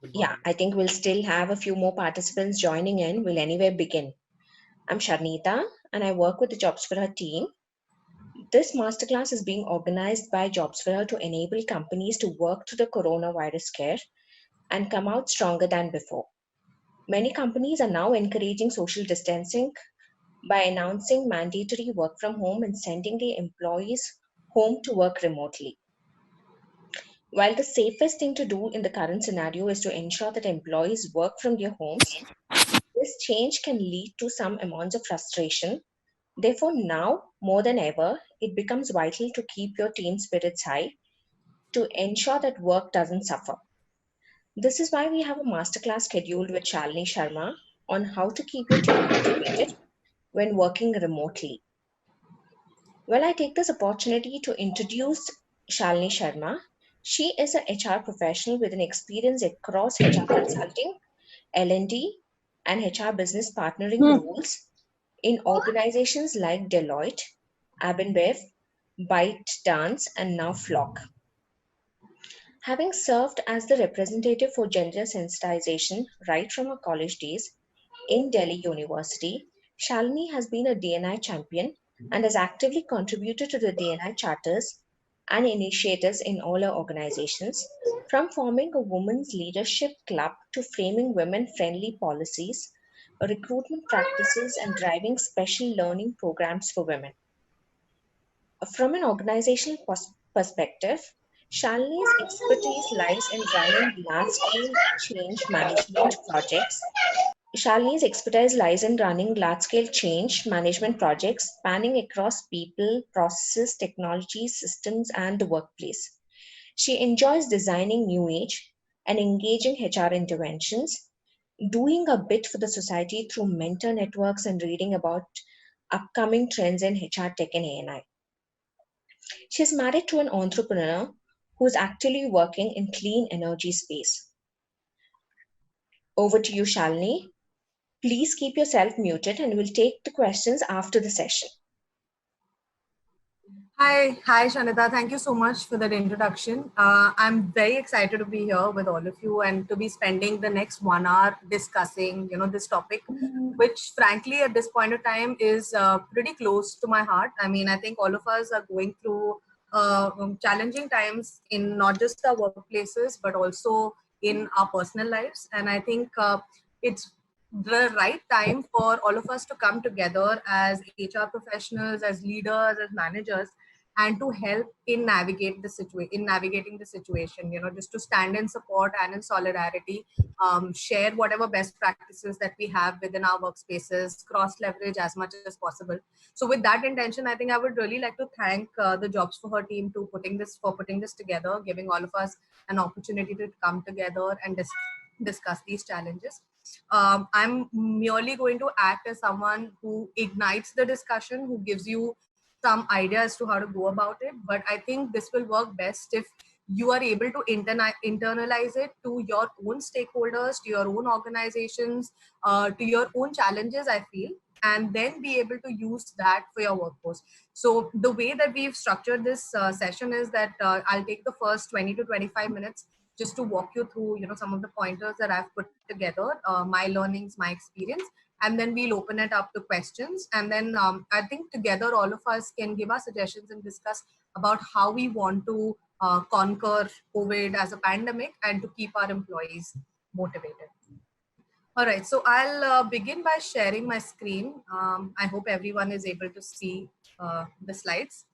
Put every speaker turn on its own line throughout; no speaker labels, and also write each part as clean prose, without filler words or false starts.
Yeah, I think we'll still have a few more participants joining in. We'll anyway begin. I'm Sharnita and I work with the Jobs for Her team. This masterclass is being organized by Jobs for Her to enable companies to work through the coronavirus scare and come out stronger than before. Many companies are now encouraging social distancing by announcing mandatory work from home and sending their employees home to work remotely. While the safest thing to do in the current scenario is to ensure that employees work from their homes, this change can lead to some amounts of frustration. Therefore, now more than ever, it becomes vital to keep your team spirits high to ensure that work doesn't suffer. This is why we have a masterclass scheduled with Shalini Sharma on how to keep your team motivated when working remotely. Well, I take this opportunity to introduce Shalini Sharma. She is a HR professional with an experience across HR consulting, L&D, and HR business partnering roles in organizations like Deloitte, Abinbev, ByteDance, and now Flock. Having served as the representative for gender sensitization right from her college days in Delhi University, Shalini has been a DNI champion and has actively contributed to the DNI charters and initiatives in all her organizations, from forming a women's leadership club to framing women friendly policies, recruitment practices, and driving special learning programs for women. From an organizational perspective, Shalini's expertise lies in running large-scale change management projects. Shalini's expertise lies in running large-scale change management projects spanning across people, processes, technologies, systems, and the workplace. She enjoys designing new age and engaging HR interventions, doing a bit for the society through mentor networks and reading about upcoming trends in HR tech and A&I. She's married to an entrepreneur who's actively working in clean energy space. Over to you, Shalini. Please keep yourself muted and we'll take the questions after the session.
Hi, Shanita. Thank you so much for that introduction. I'm very excited to be here with all of you and to be spending the next 1 hour discussing, this topic, which frankly at this point of time is pretty close to my heart. I mean, I think all of us are going through challenging times in not just our workplaces, but also in our personal lives. And I think it's the right time for all of us to come together as HR professionals, as leaders, as managers, and to help in navigating the situation, just to stand in support and in solidarity, share whatever best practices that we have within our workspaces, cross leverage as much as possible. So with that intention, I think I would really like to thank the Jobs for Her team to putting this together, giving all of us an opportunity to come together and discuss these challenges. I'm merely going to act as someone who ignites the discussion, who gives you some idea as to how to go about it. But I think this will work best if you are able to internalize it to your own stakeholders, to your own organizations, to your own challenges, I feel, and then be able to use that for your workforce. So the way that we've structured this session is that I'll take the first 20 to 25 minutes just to walk you through, some of the pointers that I've put together, my learnings, my experience, and then we'll open it up to questions. And then I think together all of us can give our suggestions and discuss about how we want to conquer COVID as a pandemic and to keep our employees motivated. All right, so I'll begin by sharing my screen. I hope everyone is able to see the slides.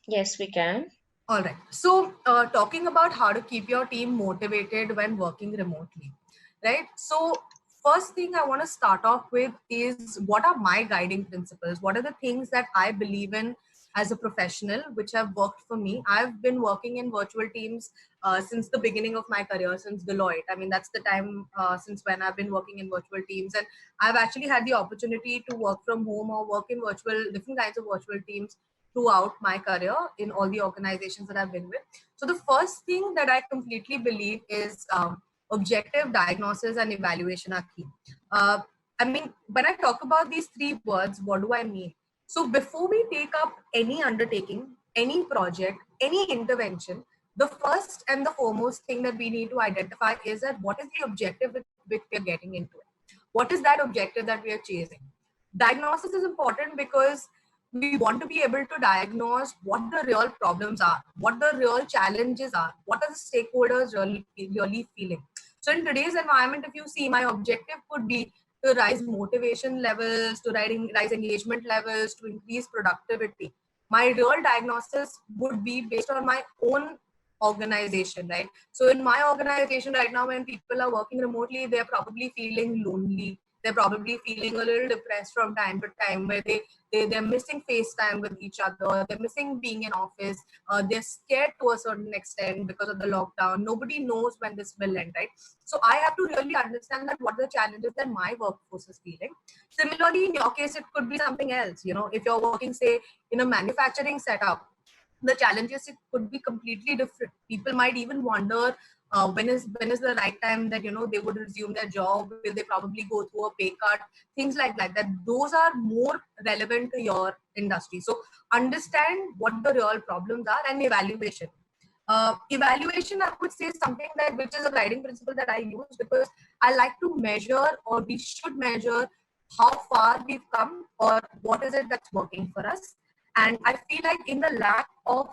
Yes, we can.
All right, so talking about how to keep your team motivated when working remotely, right? So first thing I want to start off with is what are my guiding principles? What are the things that I believe in as a professional, which have worked for me? I've been working in virtual teams since the beginning of my career, since Deloitte. I mean, that's the time since when I've been working in virtual teams. And I've actually had the opportunity to work from home or work in different kinds of virtual teams throughout my career in all the organizations that I've been with. So the first thing that I completely believe is objective diagnosis and evaluation are key. I mean, when I talk about these three words, what do I mean? So before we take up any undertaking, any project, any intervention, The first and the foremost thing that we need to identify is that what is the objective with which we are getting into it? What is that objective that we are chasing? Diagnosis is important because we want to be able to diagnose what the real problems are, what the real challenges are, what are the stakeholders really feeling. So in today's environment, if you see, my objective could be to rise motivation levels, to rise engagement levels, to increase productivity. My real diagnosis would be based on my own organization, right? So in my organization right now, when people are working remotely, they're probably feeling lonely. They're probably feeling a little depressed from time to time, where they're missing FaceTime with each other. They're missing being in office. They're scared to a certain extent because of the lockdown. Nobody knows when this will end, right? So I have to really understand that what the challenges that my workforce is feeling. Similarly, in your case, it could be something else. If you're working, say, in a manufacturing setup, the challenges it could be completely different. People might even wonder when is the right time that they would resume their job. Will they probably go through a pay cut? Things like that. Those are more relevant to your industry. So understand what the real problems are and evaluation. Evaluation, I would say, something that which is a guiding principle that I use, because I like to measure, or we should measure, how far we've come or what is it that's working for us. And I feel like in the lack of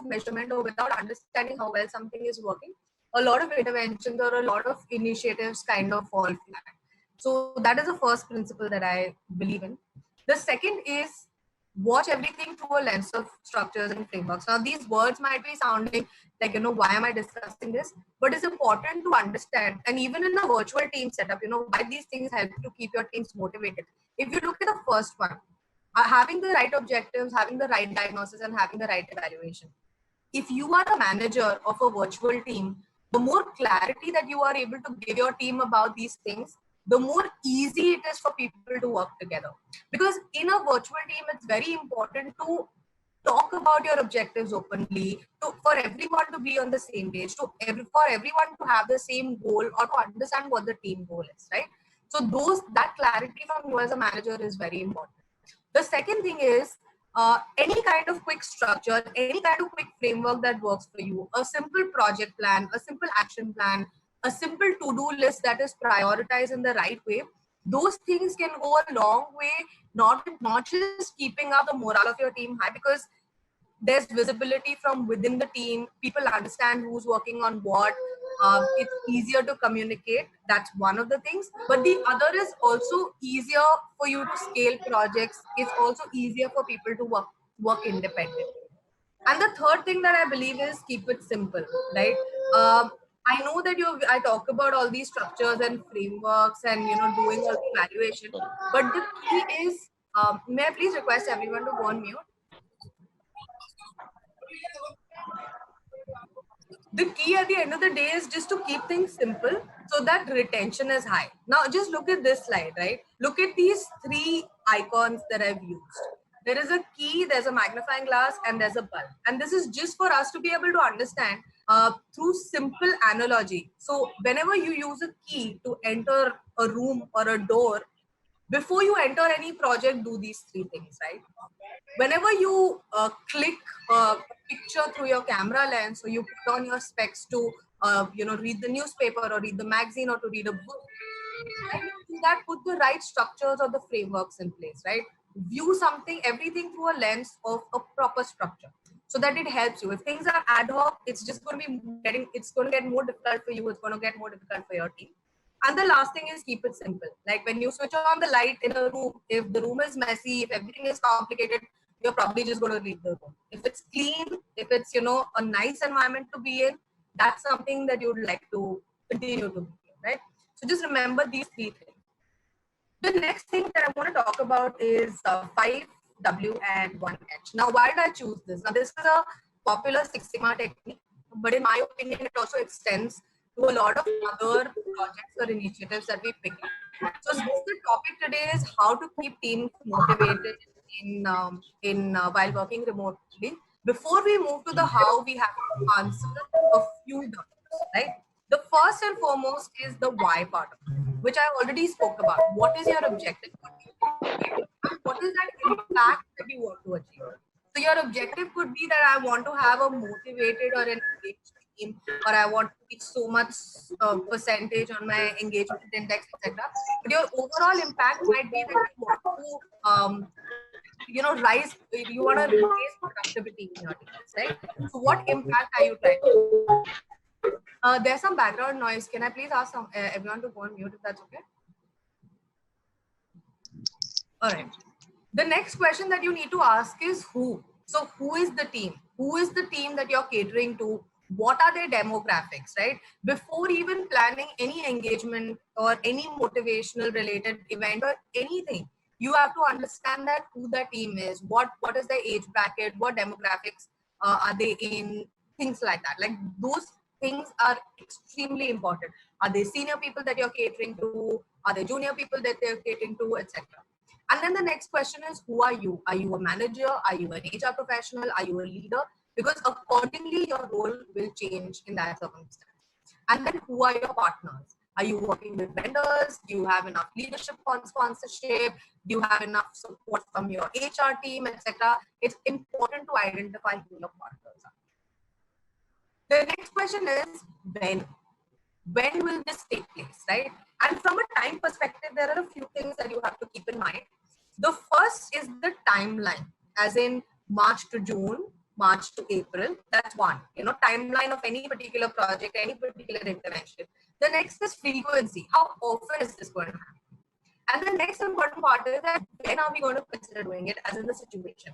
measurement, or without understanding how well something is working, a lot of interventions or a lot of initiatives kind of fall flat. So that is the first principle that I believe in. The second is watch everything through a lens of structures and frameworks. Now, these words might be sounding like, why am I discussing this? But it's important to understand. And even in a virtual team setup, why these things help to keep your teams motivated. If you look at the first one, having the right objectives, having the right diagnosis, and having the right evaluation. If you are a manager of a virtual team, the more clarity that you are able to give your team about these things, the more easy it is for people to work together. Because in a virtual team, it's very important to talk about your objectives openly, for everyone to be on the same page, for everyone to have the same goal, or to understand what the team goal is, right? So that clarity from you as a manager is very important. The second thing is any kind of quick structure, any kind of quick framework that works for you, a simple project plan, a simple action plan, a simple to-do list that is prioritized in the right way. Those things can go a long way, not just keeping up the morale of your team high, because there's visibility from within the team. People understand who's working on what. It's easier to communicate. That's one of the things. But the other is also easier for you to scale projects. It's also easier for people to work independently. And the third thing that I believe is keep it simple, right? I know that I talk about all these structures and frameworks and doing all the evaluation, but the key is, may I please request everyone to go on mute? The key at the end of the day is just to keep things simple so that retention is high. Now, just look at this slide, right? Look at these three icons that I've used. There is a key, there's a magnifying glass, and there's a bulb. And this is just for us to be able to understand through simple analogy. So whenever you use a key to enter a room or a door, before you enter any project, do these three things, right? Whenever you click a picture through your camera lens, or you put on your specs to read the newspaper or read the magazine or to read a book, when you do that, put the right structures or the frameworks in place, right? View everything through a lens of a proper structure, so that it helps you. If things are ad hoc, it's just going to it's going to get more difficult for you. It's going to get more difficult for your team. And the last thing is keep it simple. Like when you switch on the light in a room, if the room is messy, if everything is complicated, you're probably just going to leave the room. If it's clean, if it's, a nice environment to be in, that's something that you'd like to continue to be in, right? So just remember these three things. The next thing that I want to talk about is 5W and 1H. Now, why did I choose this? Now, this is a popular Six Sigma technique, but in my opinion, it also extends to a lot of other projects or initiatives that we pick up. So, since the topic today is how to keep teams motivated while working remotely, before we move to the how, we have to answer a few doubts, right? The first and foremost is the why part of it, which I already spoke about. What is your objective? What do you want to achieve? And what is that impact that you want to achieve? So your objective could be that I want to have a motivated or an engaged team, or I want to reach so much percentage on my engagement index, etc. But your overall impact might be that you want to, you want to raise productivity in your teams, right? So what impact are you trying to do? There's some background noise. Can I please ask everyone to go on mute if that's okay? All right. The next question that you need to ask is who. So who is the team? Who is the team that you're catering to? What are their demographics, right? Before even planning any engagement or any motivational related event or anything, you have to understand that who the team is, what is their age bracket, what demographics are they in, things like that. Like those things are extremely important. Are they senior people that you're catering to? Are they junior people that they're catering to, etc.? And then the next question is, who are you? Are you a manager? Are you an HR professional? Are you a leader? Because accordingly, your role will change in that circumstance. And then who are your partners? Are you working with vendors? Do you have enough leadership sponsorship? Do you have enough support from your HR team, etc.? It's important to identify who your partners are. The next question is when? When will this take place, right? And from a time perspective, there are a few things that you have to keep in mind. The first is the timeline, as in March to June, March to April. That's one, timeline of any particular project, any particular intervention. The next is frequency. How often is this going to happen? And the next important part is that when are we going to consider doing it, as in the situation.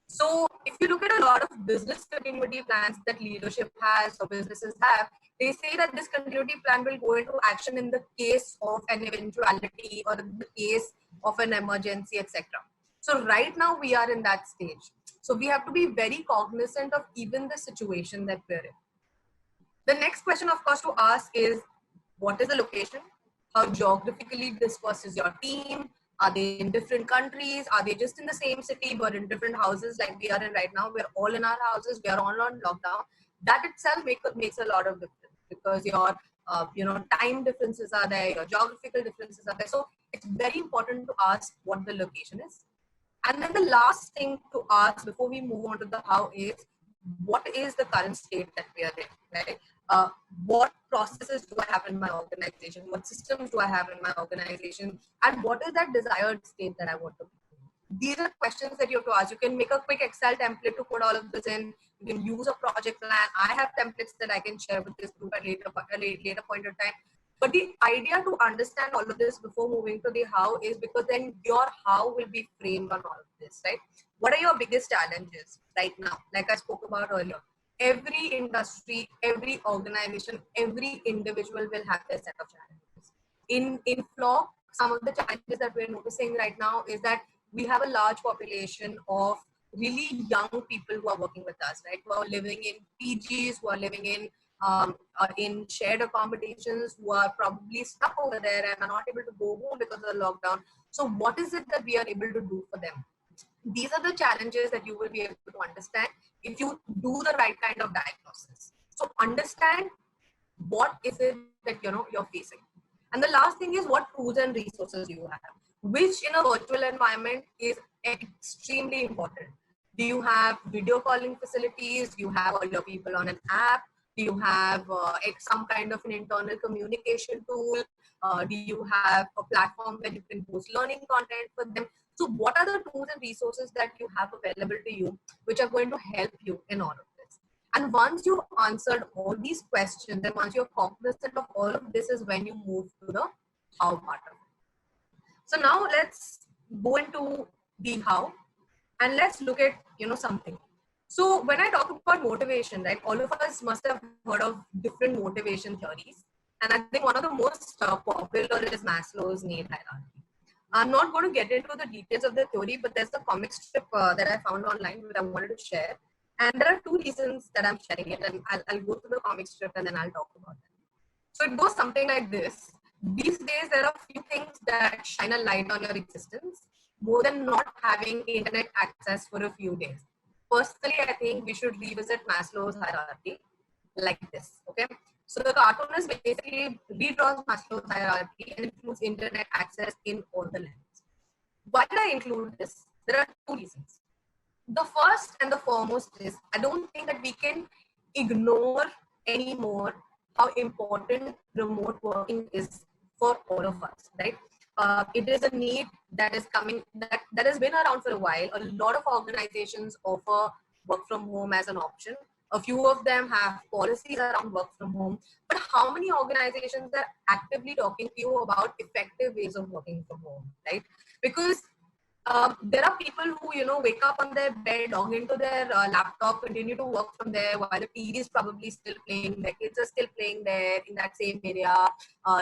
So if you look at a lot of business continuity plans that leadership has or businesses have, they say that this continuity plan will go into action in the case of an eventuality or in the case of an emergency, etc. So right now we are in that stage. So we have to be very cognizant of even the situation that we're in. The next question, of course, to ask is, what is the location? How geographically dispersed is your team? Are they in different countries? Are they just in the same city but in different houses like we are in right now? We're all in our houses. We are all on lockdown. That itself makes a lot of difference because your time differences are there, your geographical differences are there. So it's very important to ask what the location is. And then the last thing to ask before we move on to the how is, what is the current state that we are in, right? What processes do I have in my organization? What systems do I have in my organization? And what is that desired state that I want to be? These are questions that you have to ask. You can make a quick Excel template to put all of this in. You can use a project plan. I have templates that I can share with this group at a later point in time. But the idea to understand all of this before moving to the how is because then your how will be framed on all of this, right? What are your biggest challenges right now? Like I spoke about earlier, every industry, every organization, every individual will have their set of challenges. In Flock, some of the challenges that we're noticing right now is that we have a large population of really young people who are working with us, right? Who are living in PGs, who are living in shared accommodations, who are probably stuck over there and are not able to go home because of the lockdown. So what is it that we are able to do for them? These are the challenges that you will be able to understand if you do the right kind of diagnosis. So understand what is it that you're facing. And the last thing is what tools and resources you have, which in a virtual environment is extremely important. Do you have video calling facilities? Do you have all your people on an app? Do you have some kind of an internal communication tool? Do you have a platform where you can post learning content for them? So what are the tools and resources that you have available to you, which are going to help you in all of this? And once you've answered all these questions, and once you're cognizant of all of this is when you move to the how part of it. So now let's go into the how and let's look at, something. So when I talk about motivation, right, all of us must have heard of different motivation theories. And I think one of the most popular is Maslow's need hierarchy. I'm not going to get into the details of the theory, but there's a comic strip that I found online that I wanted to share. And there are two reasons that I'm sharing it. And I'll go through the comic strip and then I'll talk about it. So it goes something like this. These days, there are few things that shine a light on your existence more than not having internet access for a few days. Personally, I think we should revisit Maslow's hierarchy like this, okay? So the cartoonist basically redraws Maslow's hierarchy and includes internet access in all the levels. Why did I include this? There are two reasons. The first and the foremost is, I don't think that we can ignore anymore how important remote working is for all of us, right? It is a need that is coming, that has been around for a while. A lot of organizations offer work from home as an option. A few of them have policies around work from home, but how many organizations are actively talking to you about effective ways of working from home, right? Because there are people who, wake up on their bed, log into their laptop, continue to work from there while the TV is probably still playing, their kids are still playing there in that same area.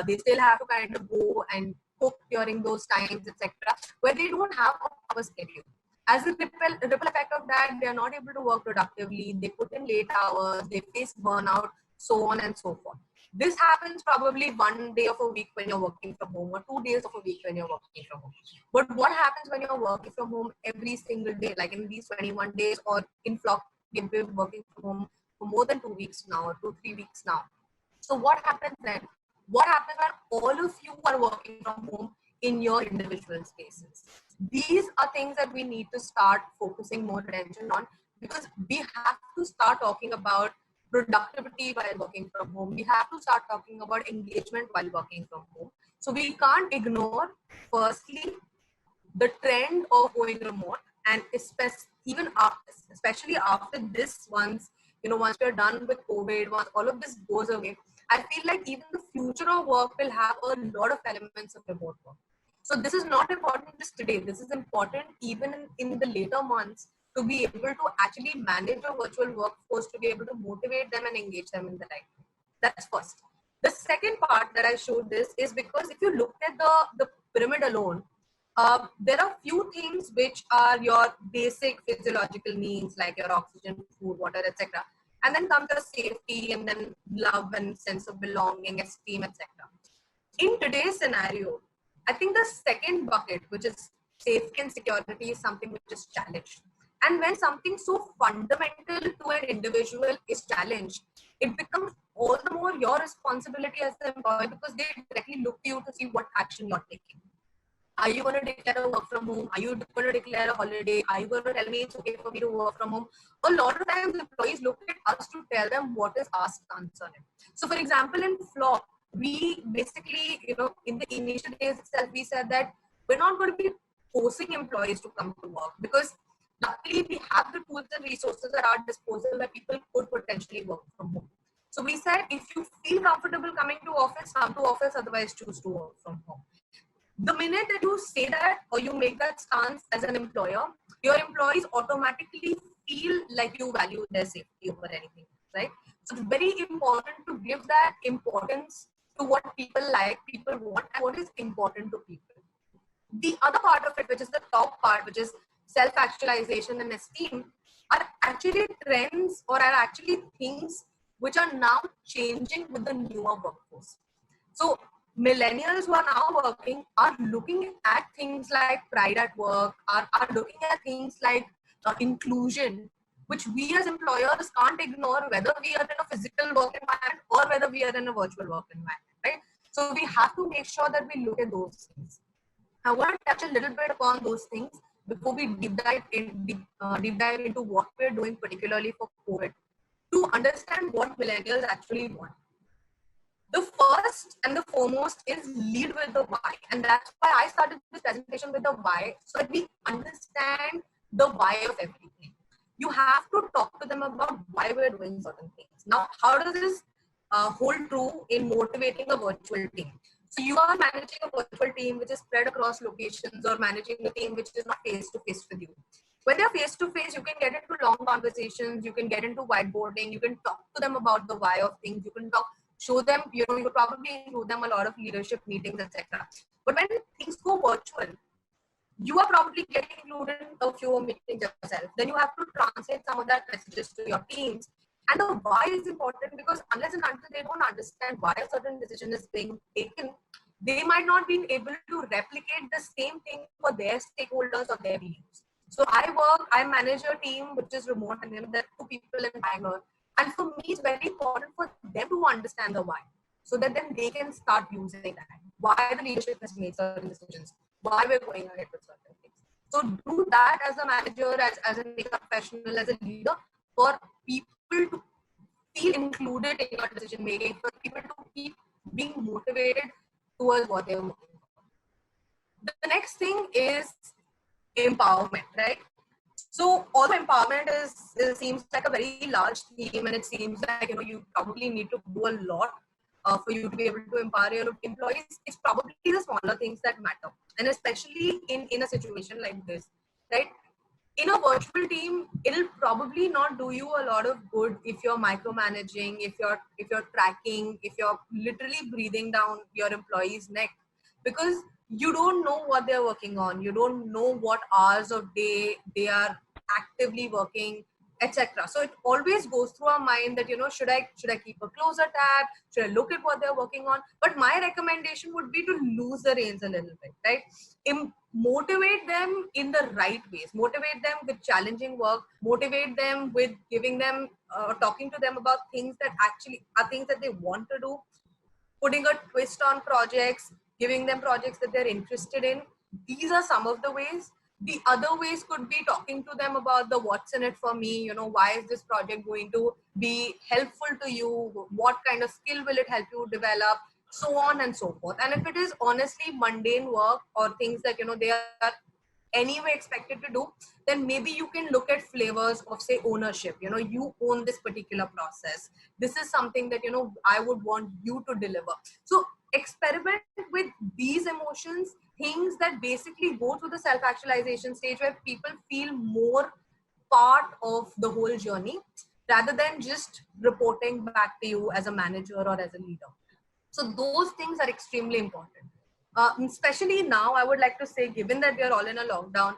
They still have to kind of go and cook during those times, etc., where they don't have a proper schedule. As a ripple effect of that, they are not able to work productively, they put in late hours, they face burnout, so on and so forth. This happens probably 1 day of a week when you're working from home, or 2 days of a week when you're working from home. But what happens when you're working from home every single day, like in these 21 days, or in flock, we've been working from home for more than 2 weeks now, or 2-3 weeks now. So what happens then? What happens when all of you are working from home in your individual spaces? These are things that we need to start focusing more attention on, because we have to start talking about productivity while working from home. We have to start talking about engagement while working from home. So we can't ignore, firstly, the trend of going remote, and especially after this, once we're done with COVID, once all of this goes away, I feel like even the future of work will have a lot of elements of remote work. So this is not important just today, this is important even in the later months, to be able to actually manage a virtual workforce, to be able to motivate them and engage them in the right way. That's first. The second part that I showed this is because if you look at the pyramid alone, there are few things which are your basic physiological needs, like your oxygen, food, water, etc. And then comes your safety, and then love and sense of belonging, esteem, etc. In today's scenario, I think the second bucket, which is safety and security, is something which is challenged. And when something so fundamental to an individual is challenged, it becomes all the more your responsibility as an employee, because they directly look to you to see what action you're taking. Are you going to declare a work from home? Are you going to declare a holiday? Are you going to tell me it's okay for me to work from home? A lot of times employees look at us to tell them what is our stance on it. So for example, in Flock, we basically, in the initial days itself, we said that we're not going to be forcing employees to come to work, because luckily we have the tools and resources at our disposal that people could potentially work from home. So we said, if you feel comfortable coming to office, come to office, otherwise choose to work from home. The minute that you say that, or you make that stance as an employer, your employees automatically feel like you value their safety over anything, right? So it's very important to give that importance to what people like, people want, and what is important to people. The other part of it, which is the top part, which is self-actualization and esteem, are actually trends, or are actually things which are now changing with the newer workforce. So millennials who are now working are looking at things like pride at work, are looking at things like inclusion, which we as employers can't ignore, whether we are in a physical work environment or whether we are in a virtual work environment, right? So we have to make sure that we look at those things. I want to touch a little bit upon those things before we deep dive into what we're doing, particularly for COVID, to understand what millennials actually want. The first and the foremost is lead with the why. And that's why I started this presentation with the why, so that we understand the why of everything. You have to talk to them about why we're doing certain things. Now, how does this hold true in motivating a virtual team? So you are managing a virtual team which is spread across locations, or managing a team which is not face-to-face with you. When they're face-to-face, you can get into long conversations, you can get into whiteboarding, you can talk to them about the why of things, you can show them, you probably include them a lot of leadership meetings, etc. But when things go virtual, you are probably getting included in a few meetings yourself. Then you have to translate some of that messages to your teams. And the why is important, because unless and until they don't understand why a certain decision is being taken, they might not be able to replicate the same thing for their stakeholders or their teams. So I manage a team which is remote, and then there are 2 people in Bangalore. And for me, it's very important for them to understand the why, so that then they can start using that. Why the leadership has made certain decisions, why we're going ahead with certain things. So do that as a manager, as a HR professional, as a leader, for people to feel included in your decision making, for people to keep being motivated towards what they're working for. The next thing is empowerment, right? So although empowerment seems like a very large theme, and it seems like you probably need to do a lot for you to be able to empower your employees. It's probably the smaller things that matter, and especially in a situation like this, right? In a virtual team, it'll probably not do you a lot of good if you're micromanaging, if you're tracking, if you're literally breathing down your employees' neck, because you don't know what they're working on, you don't know what hours of day they are actively working, etc. So it always goes through our mind that should I keep a closer tab, should I look at what they're working on? But my recommendation would be to lose the reins a little bit, right? Motivate them in the right ways, motivate them with challenging work, motivate them with giving them talking to them about things that actually are things that they want to do, putting a twist on projects, giving them projects that they're interested in. These are some of the ways. The other ways could be talking to them about the what's in it for me, why is this project going to be helpful to you, what kind of skill will it help you develop, so on and so forth. And if it is honestly mundane work or things that they are anyway expected to do, then maybe you can look at flavors of, say, ownership. You own this particular process, this is something that I would want you to deliver. So experiment with these emotions, things that basically go to the self-actualization stage, where people feel more part of the whole journey rather than just reporting back to you as a manager or as a leader. So those things are extremely important. Especially now, I would like to say, given that we are all in a lockdown,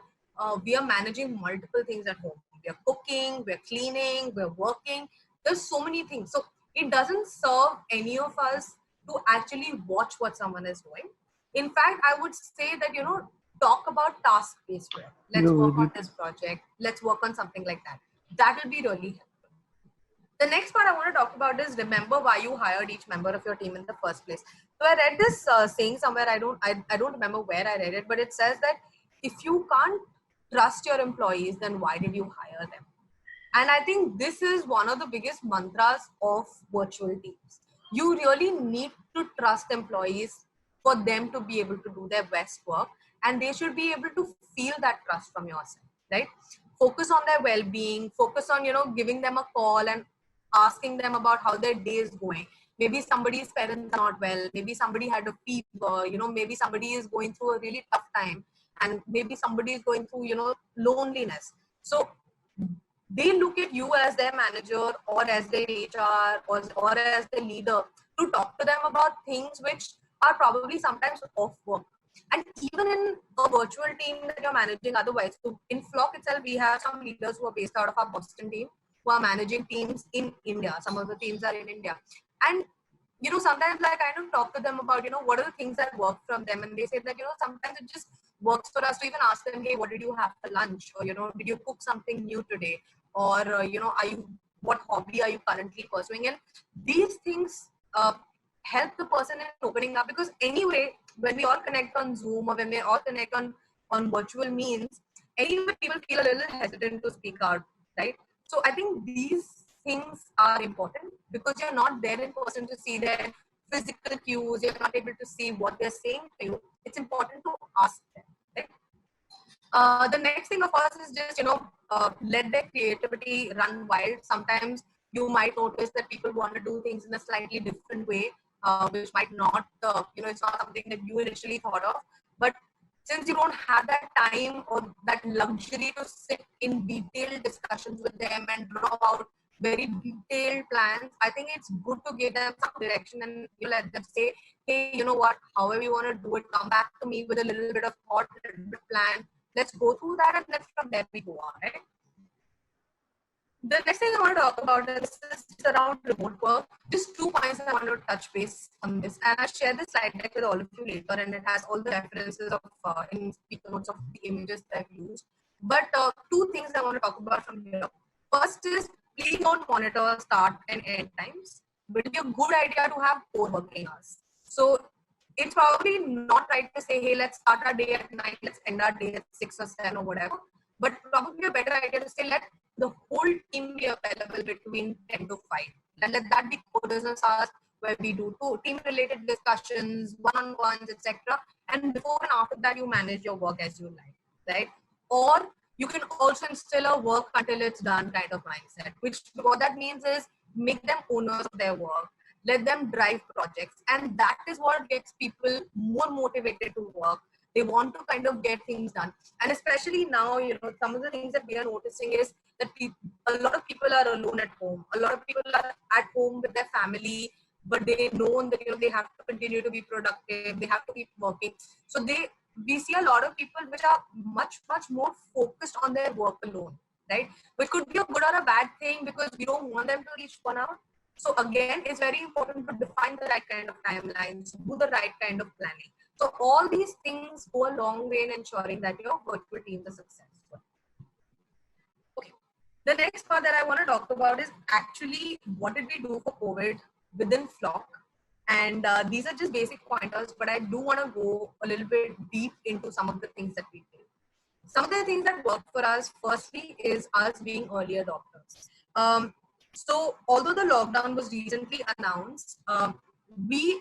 we are managing multiple things at home. We are cooking, we're cleaning, we're working. There's so many things. So it doesn't serve any of us to actually watch what someone is doing. In fact, I would say that, talk about task-based work. Let's work on this project. Let's work on something like that. That will be really helpful. The next part I want to talk about is remember why you hired each member of your team in the first place. So I read this saying somewhere, I don't remember where I read it, but it says that if you can't trust your employees, then why did you hire them? And I think this is one of the biggest mantras of virtual teams. You really need to trust employees for them to be able to do their best work, and they should be able to feel that trust from your side, right? Focus on their well-being, focus on, giving them a call and asking them about how their day is going. Maybe somebody's parents are not well, maybe somebody had a fever, maybe somebody is going through a really tough time, and maybe somebody is going through, loneliness. So they look at you as their manager or as their HR or as the leader to talk to them about things which are probably sometimes off work. And even in a virtual team that you're managing otherwise, so in Flock itself, we have some leaders who are based out of our Boston team who are managing teams in India. Some of the teams are in India. And sometimes I kind of talk to them about, what are the things that work from them. And they say that, sometimes it just works for us to even ask them, hey, what did you have for lunch? Or, did you cook something new today? Or, what hobby are you currently pursuing? And these things help the person in opening up, because anyway, when we all connect on Zoom or when we all connect on virtual means, anyway, people feel a little hesitant to speak out, right? So I think these things are important because you're not there in person to see their physical cues. You're not able to see what they're saying to you. It's important to ask them, right? The next thing, of course, is just, let their creativity run wild. Sometimes you might notice that people want to do things in a slightly different way, which might not, it's not something that you initially thought of. But since you don't have that time or that luxury to sit in detailed discussions with them and draw out very detailed plans, I think it's good to give them some direction and you let them say, hey, you know what, however you want to do it, come back to me with a little bit of thought, a little bit of plan. Let's go through that, and then from there we go on, right? The next thing I want to talk about is just around remote work. Just 2 points I want to touch base on this, and I'll share this slide deck with all of you later, and it has all the references of in speaker notes of the images that I've used. But 2 things I want to talk about from here. First is, please don't monitor start and end times, but it's a good idea to have core working hours. So it's probably not right to say, hey, let's start our day at 9, let's end our day at 6 or 7 or whatever. But probably a better idea to say, let the whole team be available between 10 to 5. And let that be core business hours where we do team related discussions, one-on-ones, etc. And before and after that, you manage your work as you like, right? Or you can also instill a work until it's done kind of mindset, which what that means is make them owners of their work, let them drive projects, and that is what gets people more motivated to work. They want to kind of get things done. And especially now, some of the things that we are noticing is that a lot of people are alone at home, a lot of people are at home with their family, but they know that they have to continue to be productive, they have to keep working. So we see a lot of people which are much more focused on their work alone, right? Which could be a good or a bad thing, because we don't want them to reach burnout. So again, it's very important to define the right kind of timelines, do the right kind of planning. So all these things go a long way in ensuring that your virtual teams are successful. Okay. The next part that I want to talk about is actually what did we do for COVID within Flock. And these are just basic pointers, but I do want to go a little bit deep into some of the things that we did. Some of the things that worked for us, firstly, is us being early adopters. So although the lockdown was recently announced, we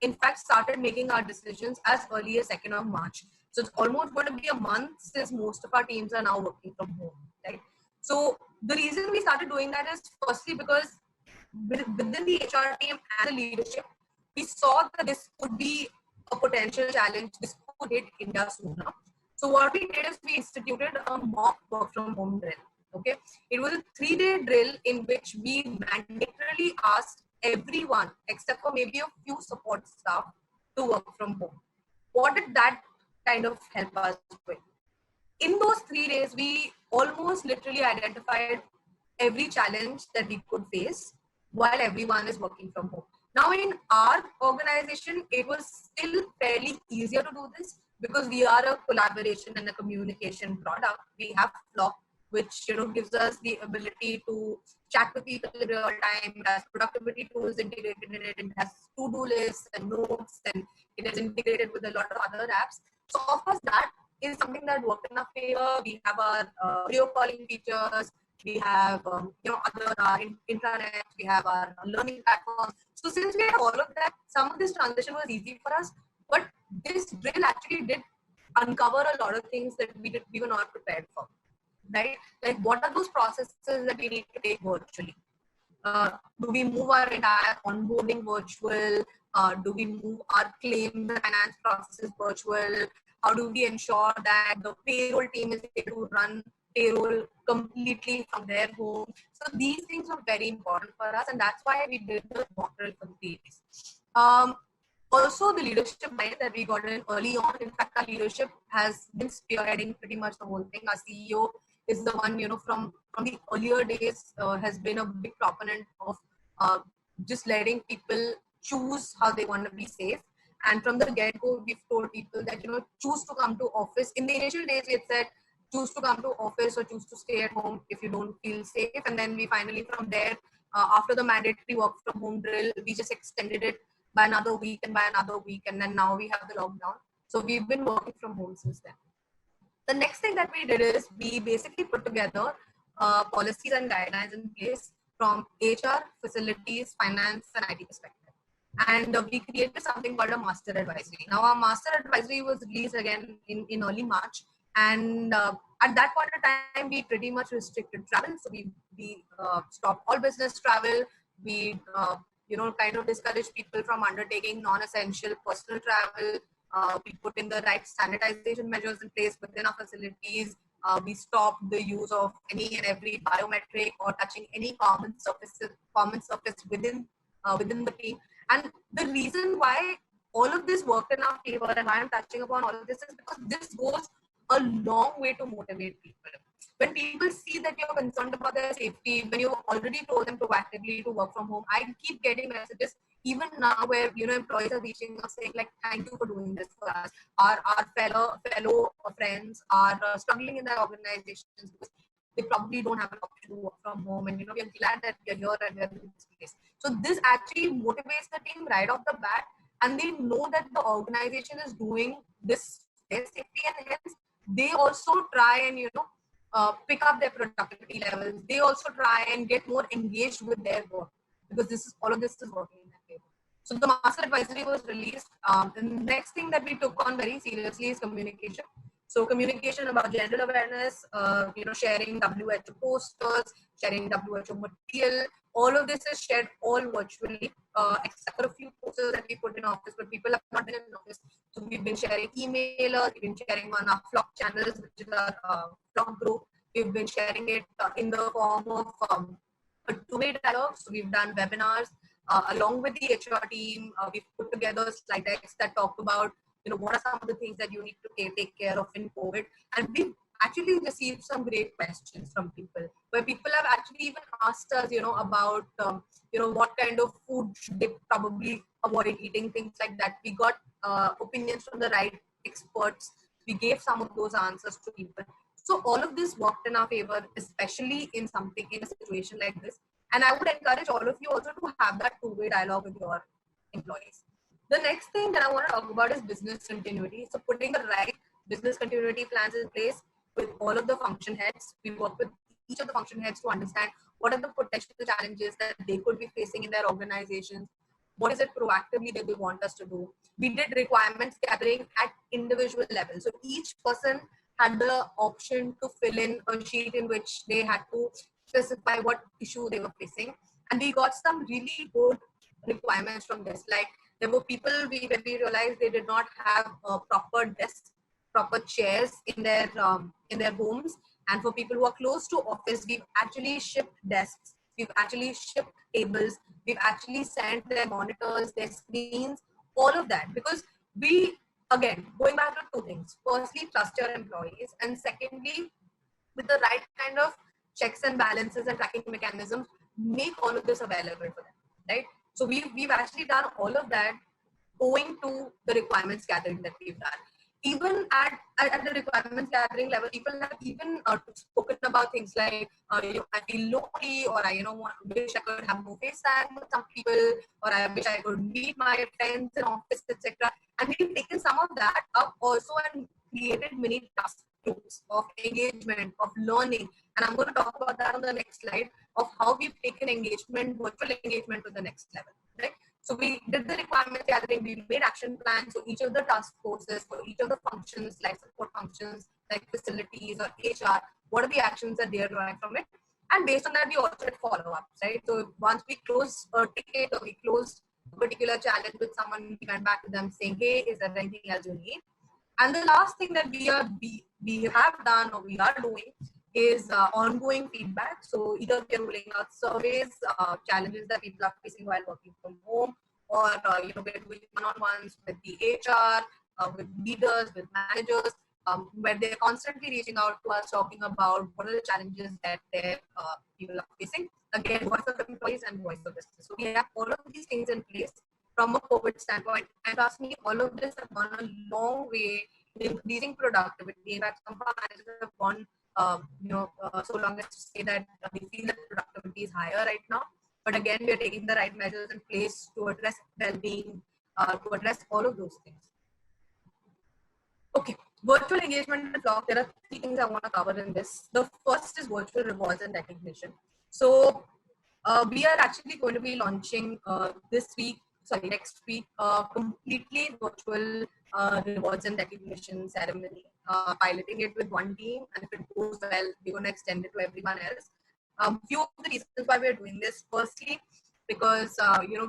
in fact started making our decisions as early as 2nd of March. So it's almost going to be a month since most of our teams are now working from home, right? So the reason we started doing that is firstly because within the HR team and the leadership, we saw that this could be a potential challenge. This could hit India sooner. So what we did is we instituted a mock work from home drill. Okay, it was a 3-day drill in which we mandatorily asked everyone except for maybe a few support staff to work from home. What did that kind of help us with? In those 3 days, we almost literally identified every challenge that we could face while everyone is working from home. Now, in our organization, it was still fairly easier to do this because we are a collaboration and a communication product. We have Flock, which gives us the ability to chat with people in real time. It has productivity tools integrated in it. It has to-do lists and notes, and it is integrated with a lot of other apps. So, of course, that is something that worked in our favor. We have our video calling features. We have other intranet. We have our learning platforms. So since we have all of that, some of this transition was easy for us. But this drill actually did uncover a lot of things that we were not prepared for. Right? Like, what are those processes that we need to take virtually? Do we move our entire onboarding virtual? Do we move our claim and finance processes virtual? How do we ensure that the payroll team is able to run payroll completely from their home? So these things are very important for us, and that's why we did the mock drill for the 3 days. Also, the leadership mind that we got in early on. In fact, our leadership has been spearheading pretty much the whole thing. Our CEO is the one, from the earlier days, has been a big proponent of just letting people choose how they want to be safe. And from the get-go, we've told people that, choose to come to office. In the initial days, we had said, choose to come to office or choose to stay at home if you don't feel safe. And then we finally, from there, after the mandatory work from home drill, we just extended it by another week and by another week. And then now we have the lockdown. So we've been working from home since then. The next thing that we did is we basically put together policies and guidelines in place from HR, facilities, finance, and IT perspective. And we created something called a master advisory. Now, our master advisory was released again in early March. And at that point of time, we pretty much restricted travel. So we stopped all business travel. We, kind of discouraged people from undertaking non-essential personal travel. We put in the right sanitization measures in place within our facilities. We stopped the use of any and every biometric or touching any common surface within the team. And the reason why all of this worked in our favor and why I'm touching upon all of this is because this goes a long way to motivate people. When people see that you're concerned about their safety, when you already told them proactively to work from home, I keep getting messages even now where employees are reaching us saying like, thank you for doing this for us. Our fellow friends are struggling in their organizations because they probably don't have an option to work from home, and we're glad that we're here and we're in this place. So this actually motivates the team right off the bat, and they know that the organization is doing this for their safety, and hence they also try and pick up their productivity levels. They also try and get more engaged with their work, because all of this is working in their favor. So the master advisory was released. The next thing that we took on very seriously is communication. So communication about gender awareness, sharing WHO posters, sharing WHO material. All of this is shared all virtually, except for a few posters that we put in office, but people have not been in office. So we've been sharing emailers, we've been sharing on our Flock channels, which is our Flock group. We've been sharing it in the form of a two-way dialogue. So we've done webinars along with the HR team. We've put together slide decks that talk about what are some of the things that you need to take care of in COVID. And we've actually received some great questions from people, where people have actually even asked us, about, what kind of food should they probably avoid eating, things like that. We got opinions from the right experts. We gave some of those answers to people. So all of this worked in our favor, especially in a situation like this. And I would encourage all of you also to have that two-way dialogue with your employees. The next thing that I want to talk about is business continuity. So putting the right business continuity plans in place with all of the function heads. We work with each of the function heads to understand what are the potential challenges that they could be facing in their organizations. What is it proactively that they want us to do? We did requirements gathering at individual level. So each person had the option to fill in a sheet in which they had to specify what issue they were facing. And we got some really good requirements from this. Like, there were people when we realized they did not have proper desks, proper chairs in their homes. And for people who are close to office, we've actually shipped desks, we've actually shipped tables, we've actually sent their monitors, their screens, all of that. Because we, again, going back to two things: firstly, trust your employees, and secondly, with the right kind of checks and balances and tracking mechanisms, make all of this available for them, right? So we've actually done all of that owing to the requirements gathering that we've done. Even at the requirements gathering level, people have even spoken about things like, I feel lonely, or I wish I could have more face time with some people, or I wish I could meet my friends in office, etc. And we've taken some of that up also and created mini task groups of engagement, of learning. And I'm going to talk about that on the next slide, of how we've taken virtual engagement to the next level, right? So we did the requirements gathering, we made action plans for each of the task forces, for each of the functions, like support functions, like facilities or HR. What are the actions that they are drawing from it? And based on that, we also did follow-ups, right? So once we closed a ticket or we closed a particular challenge with someone, we went back to them saying, hey, is there anything else you need? And the last thing that we have done or we are doing is ongoing feedback. So either we are rolling out surveys, challenges that people are facing while working from home, or we're doing one-on-ones with the HR, with leaders, with managers, where they're constantly reaching out to us, talking about what are the challenges that their people are facing. Again, voice of employees and voice of business. So we have all of these things in place from a COVID standpoint. And trust me, all of this have gone a long way in increasing productivity. In fact, some of our managers have gone so long as to say that we feel that productivity is higher right now. But again, we are taking the right measures in place to address well-being, to address all of those things. Okay, virtual engagement and Flock. There are three things I want to cover in this. The first is virtual rewards and recognition. So we are actually going to be launching next week, completely virtual rewards and recognition ceremony, piloting it with one team, and if it goes well, we're going to extend it to everyone else. Few of the reasons why we're doing this: firstly, because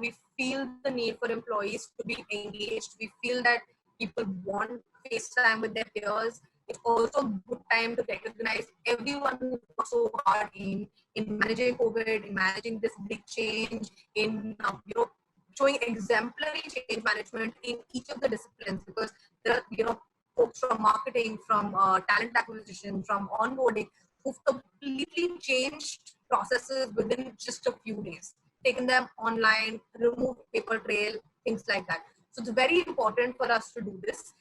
we feel the need for employees to be engaged. We feel that people want face time with their peers. It's also a good time to recognize everyone who worked so hard in managing COVID, in managing this big change, in showing exemplary change management in each of the disciplines, because there are folks from marketing, from talent acquisition, from onboarding, who've completely changed processes within just a few days, taken them online, removed paper trail, things like that. So it's very important for us to do this.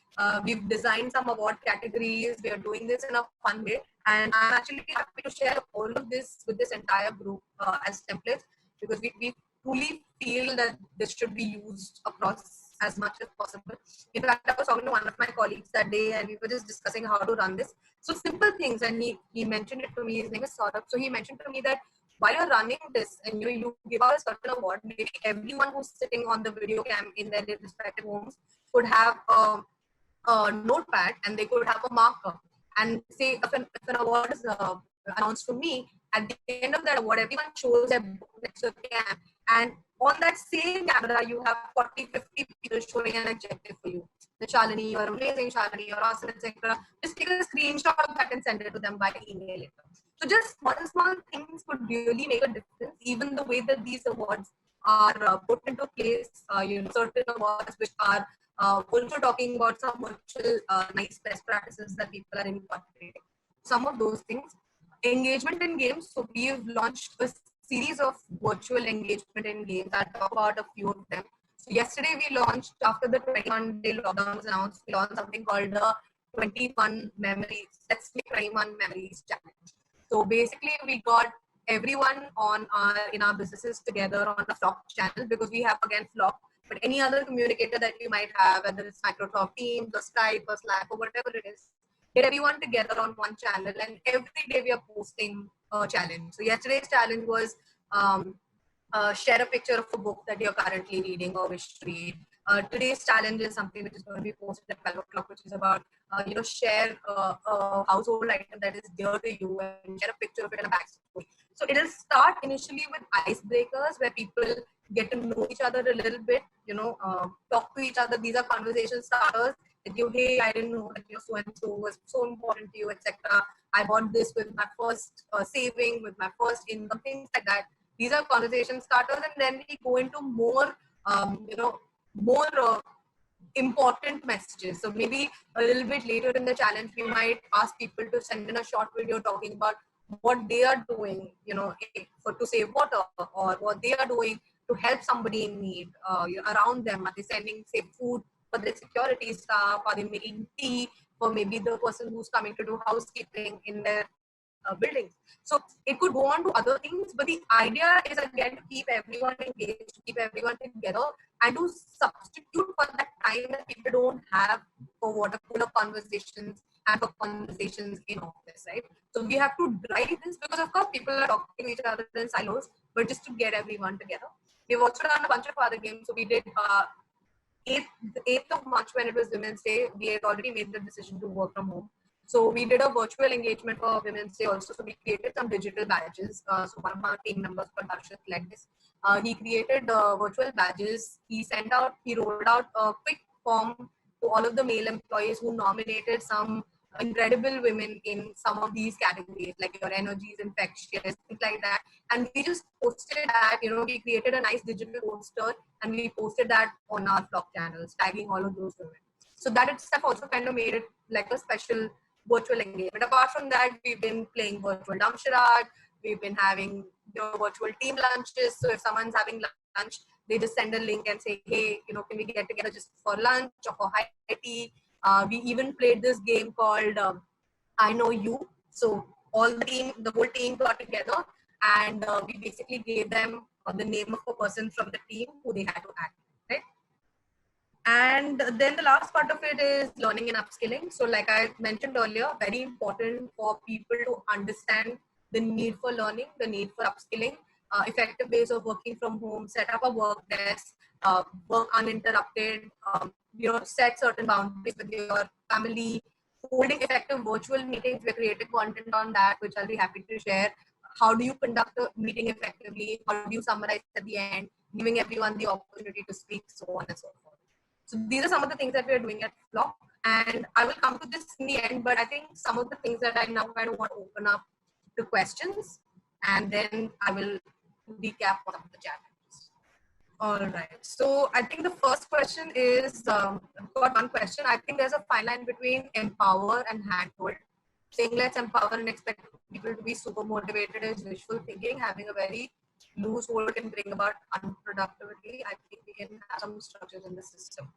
We've designed some award categories. We are doing this in a fun way. And I'm actually happy to share all of this with this entire group as templates, because we truly feel that this should be used across as much as possible. In fact, I was talking to one of my colleagues that day, and we were just discussing how to run this. So simple things, and he mentioned it to me. His name is Saurabh. So he mentioned to me that while you're running this, and you give out a certain award, maybe everyone who's sitting on the video cam in their respective homes could have a notepad, and they could have a marker, and say if an award is announced to me, at the end of that award, everyone shows their book next to the cam, and on that same camera, you have 40, 50 people showing an objective for you. The Shalini, you're amazing, Shalini, you're awesome, etc. Just take a screenshot of that and send it to them by email later. So just small things could really make a difference. Even the way that these awards are put into place, certain awards which are also talking about some virtual nice best practices that people are incorporating. Some of those things. Engagement in games. So we've launched a series of virtual engagement in games. I'll talk about a few of them. So yesterday we launched, after the 21-day lockdown was announced, we launched something called the 21 Memories. Let's make 21 Memories challenge. So basically we got everyone in our businesses together on a Flock channel, because we have again Flock, but any other communicator that you might have, whether it's Microsoft Teams or Skype or Slack or whatever it is, get everyone together on one channel, and every day we are posting a challenge. So yesterday's challenge was share a picture of a book that you're currently reading or wish to read. Today's challenge is something which is going to be posted at 12 o'clock, which is about, share a household item that is dear to you and share a picture of it in a backstory. So it'll start initially with icebreakers where people get to know each other a little bit, talk to each other. These are conversation starters. That hey, I didn't know that so and so was so important to you, etc. I bought this with my first saving, with my first income, things like that. These are conversation starters, and then we go into more, more important messages. So maybe a little bit later in the challenge, we might ask people to send in a short video talking about what they are doing, to save water, or what they are doing to help somebody in need around them. Are they sending, say, food for the security staff? Are they making tea for maybe the person who's coming to do housekeeping in their buildings? So it could go on to other things, but the idea is again to keep everyone engaged, to keep everyone together, and to substitute for that time that people don't have for water cooler conversations and for conversations in office, right? So we have to drive this, because of course people are talking to each other in silos, but just to get everyone together. We've also done a bunch of other games. So we did 8th of March, when it was Women's Day, we had already made the decision to work from home. So we did a virtual engagement for Women's Day also. So we created some digital badges. So one of our team members, Darshit, led this. He created virtual badges. He rolled out a quick form to all of the male employees who nominated some incredible women in some of these categories, like your energy is infectious, things like that. And we just posted that, we created a nice digital poster, and we posted that on our Flock channels, tagging all of those women. So that itself also kind of made it like a special virtual engagement. Apart from that, we've been playing virtual dump charade. We've been having virtual team lunches. So if someone's having lunch, they just send a link and say, hey, can we get together just for lunch or for high tea? We even played this game called I Know You. So the whole team got together, and we basically gave them the name of a person from the team who they had to act, right? And then the last part of it is learning and upskilling. So like I mentioned earlier, very important for people to understand the need for learning, the need for upskilling, effective ways of working from home, set up a work desk, work uninterrupted, set certain boundaries with your family, holding effective virtual meetings. We're creating content on that, which I'll be happy to share. How do you conduct a meeting effectively? How do you summarize at the end, giving everyone the opportunity to speak, so on and so forth. So these are some of the things that we're doing at Flock, and I will come to this in the end, but I think some of the things that I now kind of want to open up to questions, and then I will recap one of the challenges. All right. So I think the first question is, I've got one question. I think there's a fine line between empower and handhold. Saying let's empower and expect people to be super motivated is wishful thinking. Having a very loose hold can bring about unproductivity. I think we can have some structures in the system.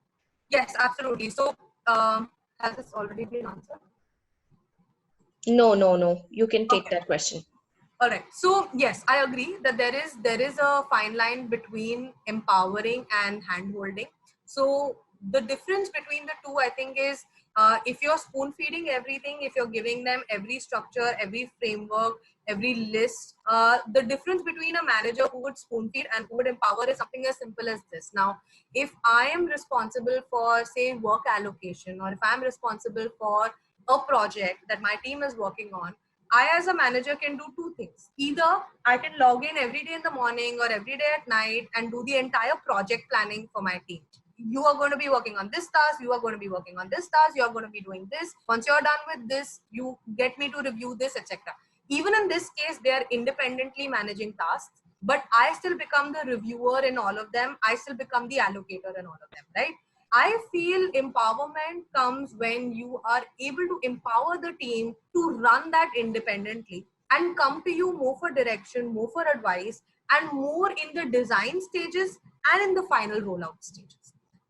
Yes, absolutely. So has this already been answered?
No. You can take that question.
All right. So yes, I agree that there is a fine line between empowering and handholding. So the difference between the two, I think, is if you're spoon feeding everything, if you're giving them every structure, every framework, every list, the difference between a manager who would spoon feed and who would empower is something as simple as this. Now, if I am responsible for, say, work allocation, or if I'm responsible for a project that my team is working on, I, as a manager, can do two things. Either I can log in every day in the morning or every day at night and do the entire project planning for my team. You are going to be working on this task, you are going to be working on this task, you are going to be doing this. Once you're done with this, you get me to review this, etc. Even in this case, they are independently managing tasks, but I still become the reviewer in all of them. I still become the allocator in all of them, right? I feel empowerment comes when you are able to empower the team to run that independently and come to you more for direction, more for advice, and more in the design stages and in the final rollout stages.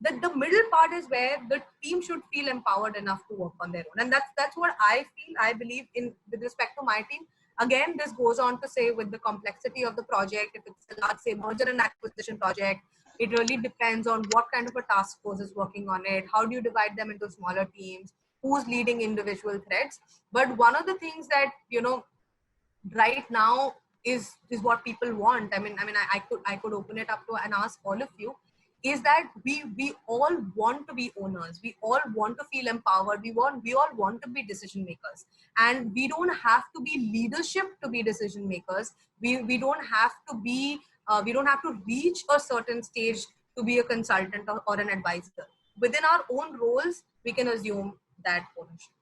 The middle part is where the team should feel empowered enough to work on their own. And that's what I feel, I believe in with respect to my team. Again, this goes on to say, with the complexity of the project, if it's a large, say, merger and acquisition project, it really depends on what kind of a task force is working on it. How do you divide them into smaller teams? Who's leading individual threads? But one of the things that, right now is what people want. I could open it up to and ask all of you, is that we all want to be owners, we all want to feel empowered, we all want to be decision makers, and we don't have to be leadership to be decision makers. We don't have to be we don't have to reach a certain stage to be a consultant or an advisor. Within our own roles, we can assume that ownership.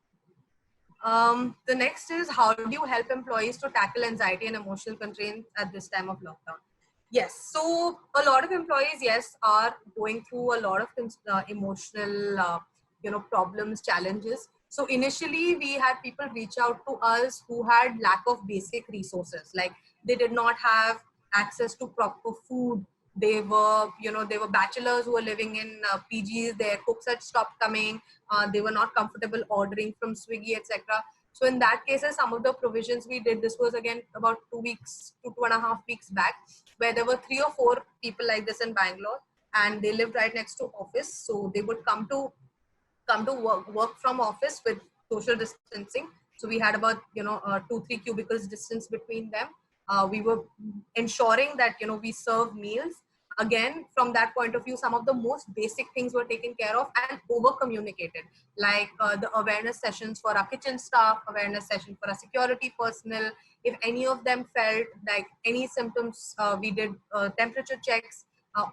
The next is, how do you help employees to tackle anxiety and emotional constraints at this time of lockdown? Yes, so a lot of employees, yes, are going through a lot of emotional, problems, challenges. So initially, we had people reach out to us who had lack of basic resources, like they did not have access to proper food. They were bachelors who were living in PGs. Their cooks had stopped coming. They were not comfortable ordering from Swiggy, etc. So in that case, some of the provisions we did, this was again about 2 weeks to 2.5 weeks back, where there were 3 or 4 people like this in Bangalore, and they lived right next to office. So they would come to work from office with social distancing. So we had about 2-3 cubicles distance between them. We were ensuring that we serve meals. Again, from that point of view, some of the most basic things were taken care of and over communicated, like the awareness sessions for our kitchen staff, awareness session for our security personnel. If any of them felt like any symptoms, we did temperature checks,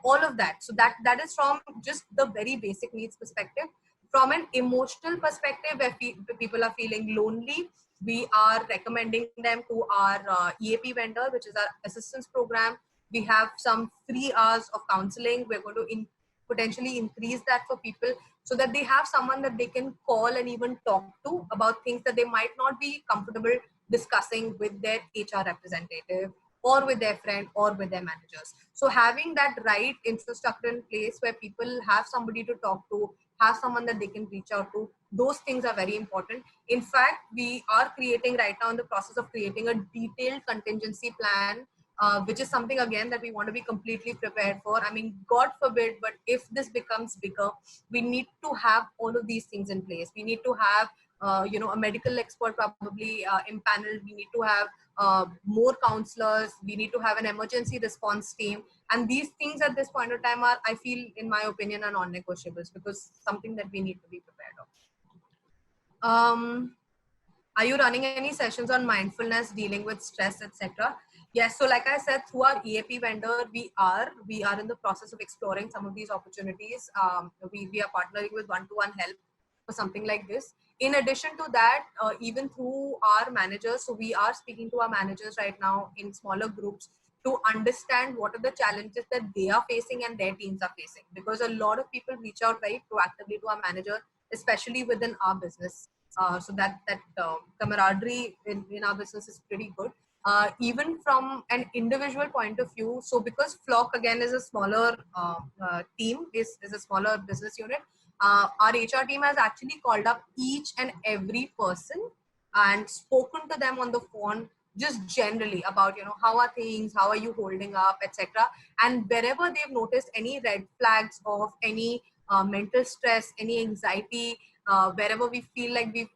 all of that. So that is from just the very basic needs perspective. From an emotional perspective, where people are feeling lonely, we are recommending them to our EAP vendor, which is our assistance program. We have some free hours of counseling. We're going to potentially increase that for people, so that they have someone that they can call and even talk to about things that they might not be comfortable discussing with their HR representative or with their friend or with their managers. So having that right infrastructure in place where people have somebody to talk to, have someone that they can reach out to, those things are very important. In fact, we are creating right now, in the process of creating a detailed contingency plan, which is something again that we want to be completely prepared for. I mean, God forbid, but if this becomes bigger, we need to have all of these things in place. We need to have a medical expert probably impaneled. We need to have more counselors. We need to have an emergency response team. And these things at this point of time are, I feel, in my opinion, are non-negotiables, because something that we need to be prepared of. Are you running any sessions on mindfulness, dealing with stress, etc.? Yes. So like I said, through our EAP vendor, we are in the process of exploring some of these opportunities. We are partnering with one-to-one help for something like this. In addition to that, even through our managers, so we are speaking to our managers right now in smaller groups to understand what are the challenges that they are facing and their teams are facing. Because a lot of people reach out very proactively to our manager, especially within our business. So that camaraderie in our business is pretty good. Even from an individual point of view, so because Flock again is a smaller team, is a smaller business unit, our HR team has actually called up each and every person and spoken to them on the phone just generally about, how are things, how are you holding up, etc. And wherever they've noticed any red flags of any mental stress, any anxiety, wherever we feel like we've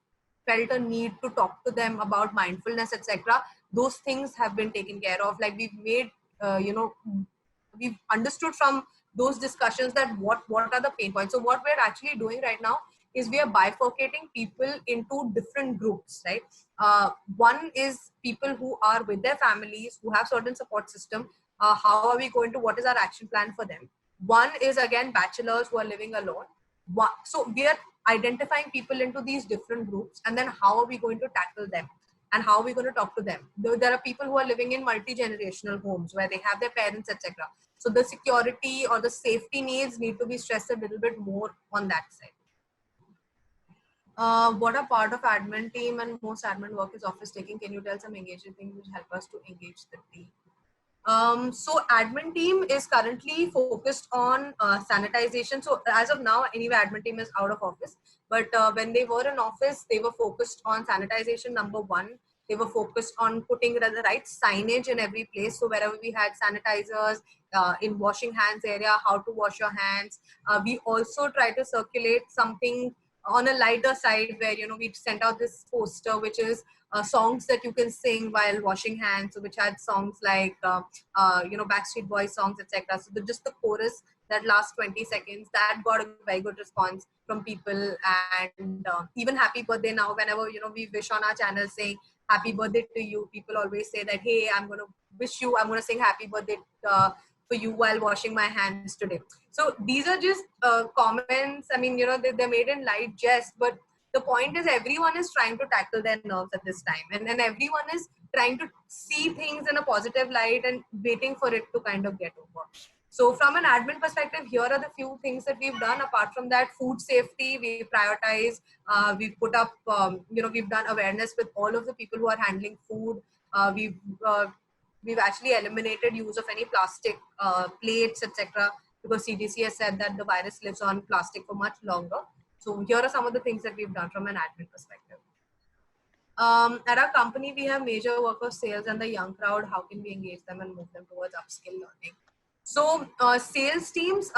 felt a need to talk to them about mindfulness, etc., those things have been taken care of. Like we've made, we've understood from those discussions that what are the pain points. So what we're actually doing right now is we are bifurcating people into different groups, right? One is people who are with their families, who have certain support system. How are we going to, what is our action plan for them? One is again bachelors who are living alone. So we are identifying people into these different groups, and then how are we going to tackle them, and how are we going to talk to them? There are people who are living in multi-generational homes where they have their parents, etc. So the security or the safety needs need to be stressed a little bit more on that side. What a part of admin team and most admin work is office taking. Can you tell some engaging things which help us to engage the team? So admin team is currently focused on sanitization. So as of now, anyway, admin team is out of office. But when they were in office, they were focused on sanitization, number one. They were focused on putting the right signage in every place. So wherever we had sanitizers, in washing hands area, how to wash your hands. We also try to circulate something on a lighter side where, we sent out this poster, which is songs that you can sing while washing hands. So which had songs like, Backstreet Boys songs, etc. So just the chorus that lasts 20 seconds, that got a very good response from people. And even happy birthday now, whenever, we wish on our channel saying happy birthday to you, people always say that, hey, I'm going to wish you, I'm going to sing happy birthday for you while washing my hands today. So these are just comments. I mean, they're made in light jest, but the point is everyone is trying to tackle their nerves at this time, and everyone is trying to see things in a positive light and waiting for it to kind of get over. So from an admin perspective, here are the few things that we've done. Apart from that, food safety, we prioritize. We've put up, we've done awareness with all of the people who are handling food. We've actually eliminated use of any plastic plates, etc., because CDC has said that the virus lives on plastic for much longer. So here are some of the things that we've done from an admin perspective. At our company, we have major work of sales and the young crowd. How can we engage them and move them towards upskill learning? So sales teams,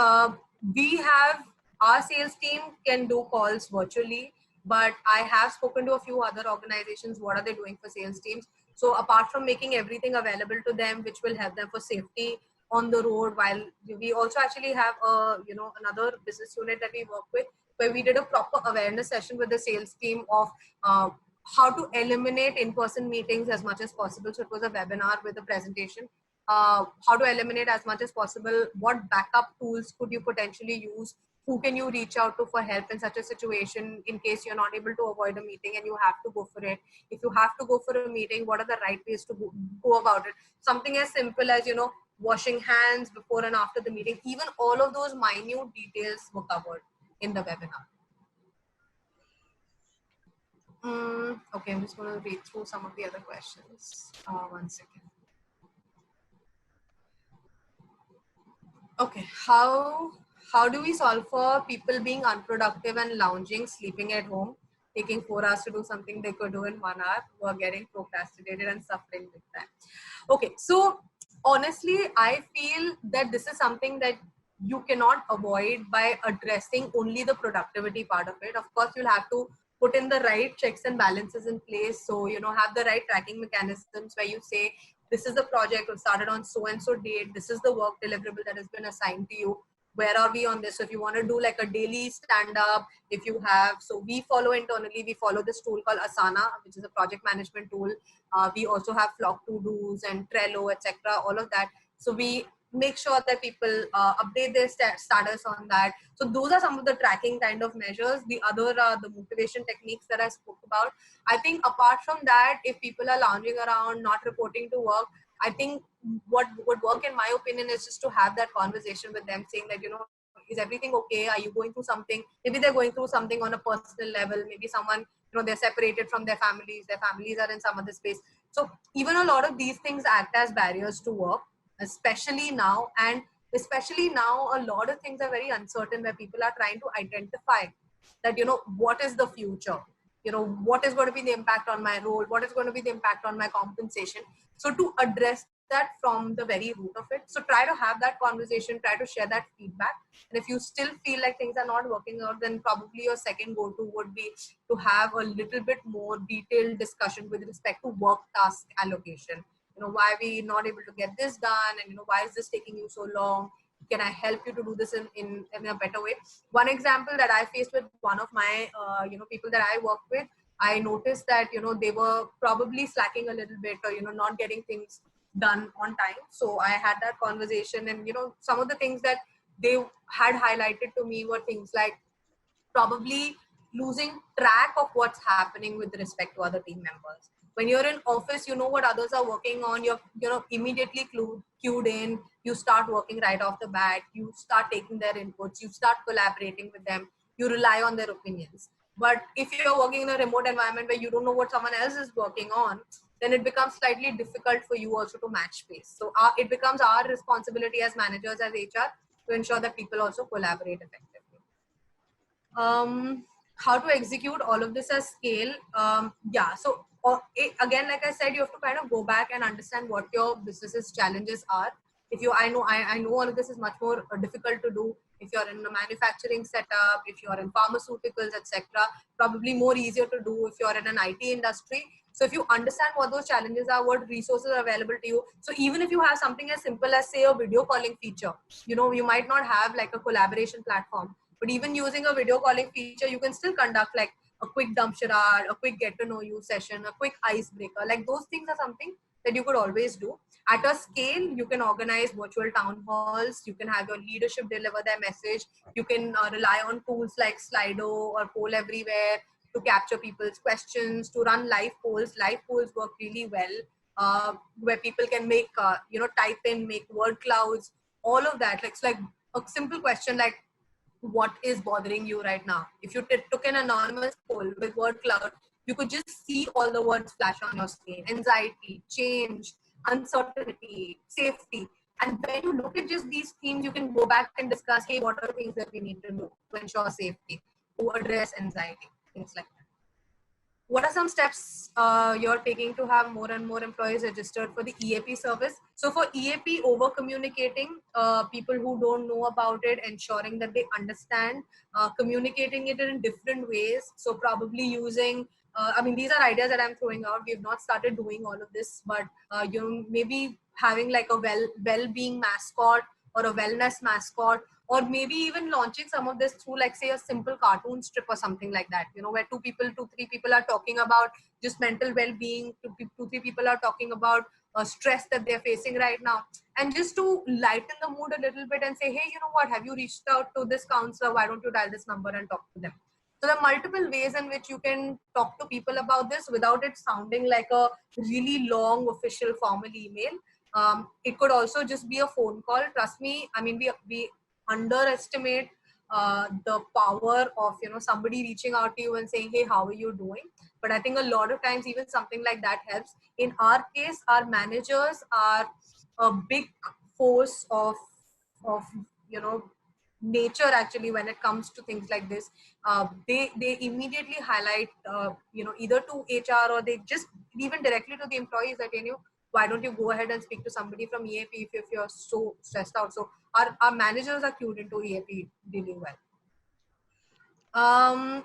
we have, our sales team can do calls virtually, but I have spoken to a few other organizations. What are they doing for sales teams? So apart from making everything available to them, which will help them for safety on the road, while we also actually have another business unit that we work with, where we did a proper awareness session with the sales team of how to eliminate in-person meetings as much as possible. So it was a webinar with a presentation. How to eliminate as much as possible, what backup tools could you potentially use, who can you reach out to for help in such a situation in case you're not able to avoid a meeting and you have to go for it. If you have to go for a meeting, what are the right ways to go about it? Something as simple as, washing hands before and after the meeting. Even all of those minute details were covered in the webinar. Okay, I'm just going to read through some of the other questions. One second. Okay, how do we solve for people being unproductive and lounging, sleeping at home, taking 4 hours to do something they could do in 1 hour, who are getting procrastinated and suffering with that? Okay, so honestly, I feel that this is something that you cannot avoid by addressing only the productivity part of it. Of course, you'll have to put in the right checks and balances in place. So, have the right tracking mechanisms where you say, this is the project that started on so and so date. This is the work deliverable that has been assigned to you. Where are we on this? So if you want to do like a daily stand up, if you have, so we follow internally, we follow this tool called Asana, which is a project management tool. We also have Flock to dos and Trello, etc., all of that. So we make sure that people update their status on that. So those are some of the tracking kind of measures. The other are the motivation techniques that I spoke about. I think apart from that, if people are lounging around, not reporting to work, I think what would work, in my opinion, is just to have that conversation with them, saying that, is everything okay? Are you going through something? Maybe they're going through something on a personal level. Maybe someone, they're separated from their families are in some other space. So even a lot of these things act as barriers to work, especially now. And especially now, a lot of things are very uncertain, where people are trying to identify that, what is the future? what is going to be the impact on my role, what is going to be the impact on my compensation. So to address that from the very root of it, so try to have that conversation, try to share that feedback. And if you still feel like things are not working out, then probably your second go-to would be to have a little bit more detailed discussion with respect to work task allocation. Why we not able to get this done, and why is this taking you so long? Can I help you to do this in a better way? One example that I faced with one of my people that I work with, I noticed that they were probably slacking a little bit, or not getting things done on time. So I had that conversation, and some of the things that they had highlighted to me were things like probably losing track of what's happening with respect to other team members. When you're in office, you know what others are working on, you're immediately cued in, you start working right off the bat, you start taking their inputs, you start collaborating with them, you rely on their opinions. But if you're working in a remote environment where you don't know what someone else is working on, then it becomes slightly difficult for you also to match pace. So it becomes our responsibility as managers, as HR, to ensure that people also collaborate effectively. How to execute all of this at scale? Yeah, so again, like I said, you have to kind of go back and understand what your business's challenges are. If you I know all of this is much more difficult to do if you're in a manufacturing setup, if you're in pharmaceuticals, etc. Probably more easier to do if you're in an IT industry. So if you understand what those challenges are, what resources are available to you, so even if you have something as simple as, say, a video calling feature, you might not have like a collaboration platform, but even using a video calling feature, you can still conduct like a quick dump charade, a quick get to know you session, a quick icebreaker. Like those things are something that you could always do. At a scale, you can organize virtual town halls, you can have your leadership deliver their message, you can rely on tools like Slido or Poll Everywhere to capture people's questions, to run live polls. Live polls work really well, where people can make, type in, make word clouds, all of that. Like, it's like a simple question like, what is bothering you right now? If you took an anonymous poll with word cloud, you could just see all the words flash on your screen: anxiety, change, uncertainty, safety. And when you look at just these themes, you can go back and discuss, hey, what are things that we need to do to ensure safety, to address anxiety, things like that. What are some steps you're taking to have more and more employees registered for the EAP service? So for EAP, over communicating, people who don't know about it, ensuring that they understand, communicating it in different ways. So probably using, these are ideas that I'm throwing out. We've not started doing all of this, but maybe having like a well-being mascot or a wellness mascot, or maybe even launching some of this through, like, say, a simple cartoon strip or something like that, where two, three people are talking about just mental well-being, two, three people are talking about stress that they're facing right now, and just to lighten the mood a little bit and say, hey, you know what, have you reached out to this counselor? Why don't you dial this number and talk to them? So there are multiple ways in which you can talk to people about this without it sounding like a really long official formal email. It could also just be a phone call. Trust me, we underestimate the power of somebody reaching out to you and saying, hey, how are you doing? But I think a lot of times even something like that helps. In our case, our managers are a big force of nature, actually, when it comes to things like this. They immediately highlight either to HR, or they just even directly to the employees that, why don't you go ahead and speak to somebody from EAP if you're so stressed out. So our managers are cued into EAP really well.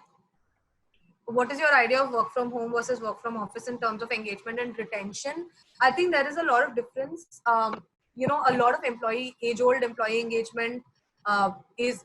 What is your idea of work from home versus work from office in terms of engagement and retention? I think there is a lot of difference. A lot of age-old employee engagement is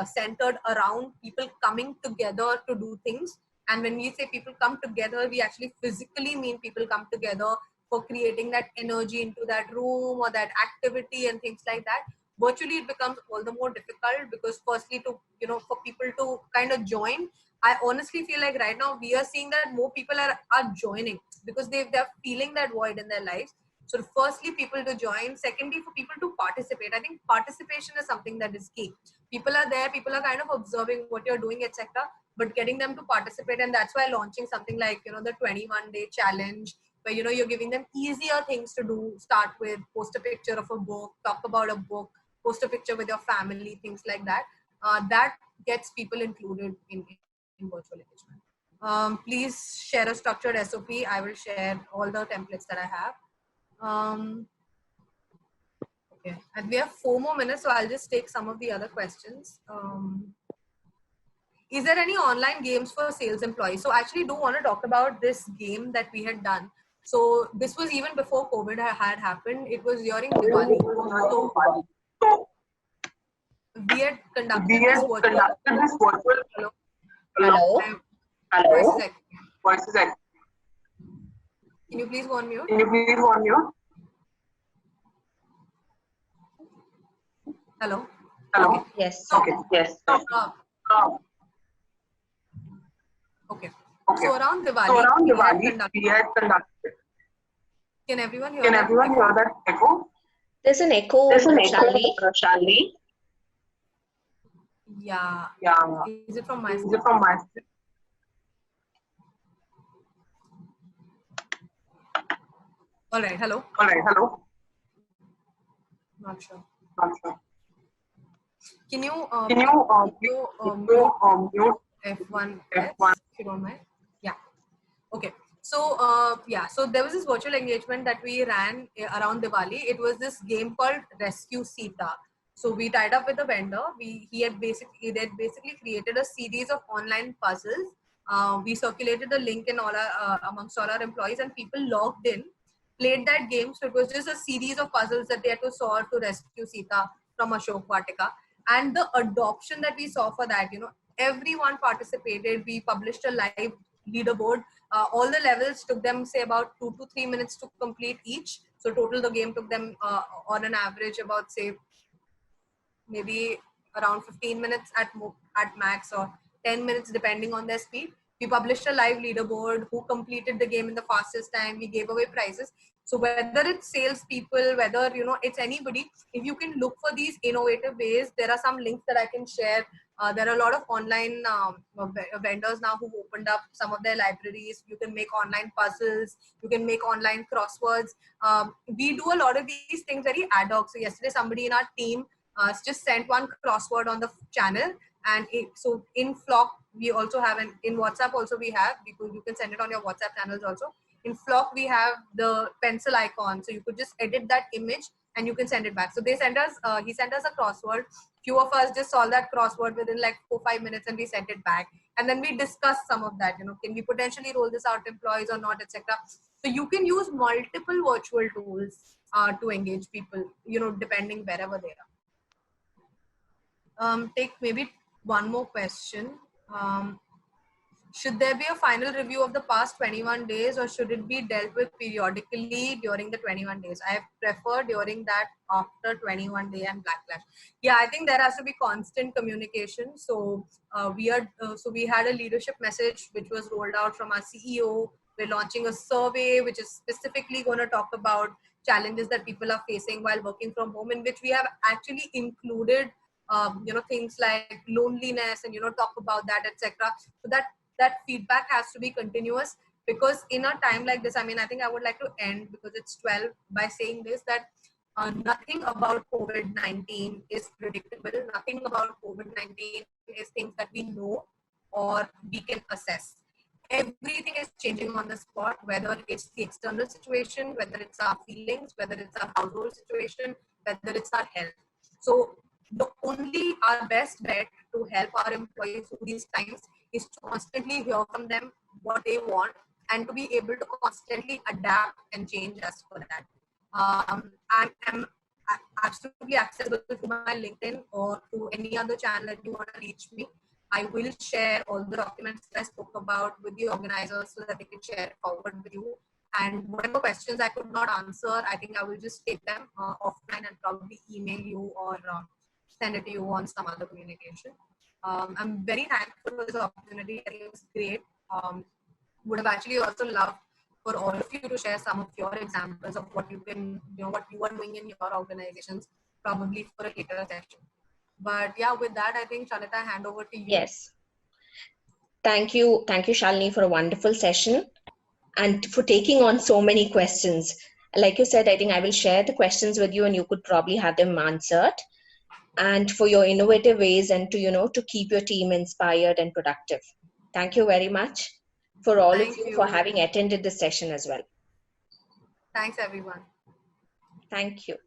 centered around people coming together to do things. And when we say people come together, we actually physically mean people come together for creating that energy into that room or that activity and things like that. Virtually, it becomes all the more difficult because, firstly, for people to kind of join, I honestly feel like right now we are seeing that more people are joining because they're feeling that void in their lives. So firstly, people to join. Secondly, for people to participate. I think participation is something that is key. People are there, people are kind of observing what you're doing, etc. But getting them to participate, and that's why launching something like the 21-day challenge, where you're giving them easier things to do. Start with, post a picture of a book, talk about a book, post a picture with your family, things like that. That gets people included in virtual engagement. Please share a structured SOP. I will share all the templates that I have. Okay, and we have 4 more minutes, so I'll just take some of the other questions. Is there any online games for sales employees? So I actually do want to talk about this game that we had done. So this was even before COVID had happened. It was during Diwali. So we had conducted this virtual. Hello.
Hello.
Voice is echoing. Can you please go on mute? Hello.
Okay. Yes.
So, okay. So around Diwali, we had conducted. Can everyone hear that echo?
There's an echo, Shalini.
Yeah. Is it from my side? All right. Hello. Not sure. Can you mute F1 if you don't mind? Yeah. Okay. So so there was this virtual engagement that we ran around Diwali. It was this game called Rescue Sita. So we tied up with a vendor. He had basically created a series of online puzzles. We circulated the link in all our, amongst all our employees, and people logged in, played that game. So it was just a series of puzzles that they had to solve to rescue Sita from Ashok Vatika. And the adoption that we saw for that, everyone participated. We published a live leaderboard. All the levels took them, say, about 2 to 3 minutes to complete each. So total the game took them on an average about, say, maybe around 15 minutes at max, or 10 minutes depending on their speed. We published a live leaderboard. Who completed the game in the fastest time, we gave away prizes. So whether it's salespeople, whether it's anybody, if you can look for these innovative ways, there are some links that I can share. There are a lot of online vendors now who've opened up some of their libraries. You can make online puzzles. You can make online crosswords. We do a lot of these things very ad hoc. So yesterday, somebody in our team just sent one crossword on the channel, and so in Flock we also have, and in WhatsApp also we have, because you can send it on your WhatsApp channels also. In Flock we have the pencil icon, so you could just edit that image and you can send it back. So they sent us, he sent us a crossword. Few of us just solved that crossword within like 4-5 minutes, and we sent it back. And then we discussed some of that. Can we potentially roll this out to employees or not, etc. So you can use multiple virtual tools to engage people, depending wherever they are. Take maybe one more question. Should there be a final review of the past 21 days, or should it be dealt with periodically during the 21 days? I prefer during that after 21 day and backlash. Yeah, I think there has to be constant communication. So we had a leadership message which was rolled out from our CEO. We're launching a survey which is specifically going to talk about challenges that people are facing while working from home, in which we have actually included things like loneliness, and talk about that, etc. So that feedback has to be continuous, because in a time like this, I think I would like to end, because it's 12, by saying this, that nothing about COVID-19 is predictable. Nothing about COVID-19 is things that we know or we can assess. Everything is changing on the spot, whether it's the external situation, whether it's our feelings, whether it's our household situation, whether it's our health. So our best bet to help our employees through these times is to constantly hear from them what they want, and to be able to constantly adapt and change as for that. I am absolutely accessible to my LinkedIn or to any other channel that you want to reach me. I will share all the documents that I spoke about with the organizers, so that they can share it forward with you. And whatever questions I could not answer, I think I will just take them offline and probably email you, or send it to you on some other communication. I'm very thankful for this opportunity. I think it was great. Would have actually also loved for all of you to share some of your examples of what you can, what you are doing in your organizations, probably for a later session. But yeah, with that, I think, Shalita, I hand over to you.
Yes. Thank you, Shalini, for a wonderful session and for taking on so many questions. Like you said, I think I will share the questions with you, and you could probably have them answered. And for your innovative ways, and to keep your team inspired and productive. Thank you very much. for all of
Thank
you for
you.
having attended this session as well.
Thanks, everyone.
Thank you.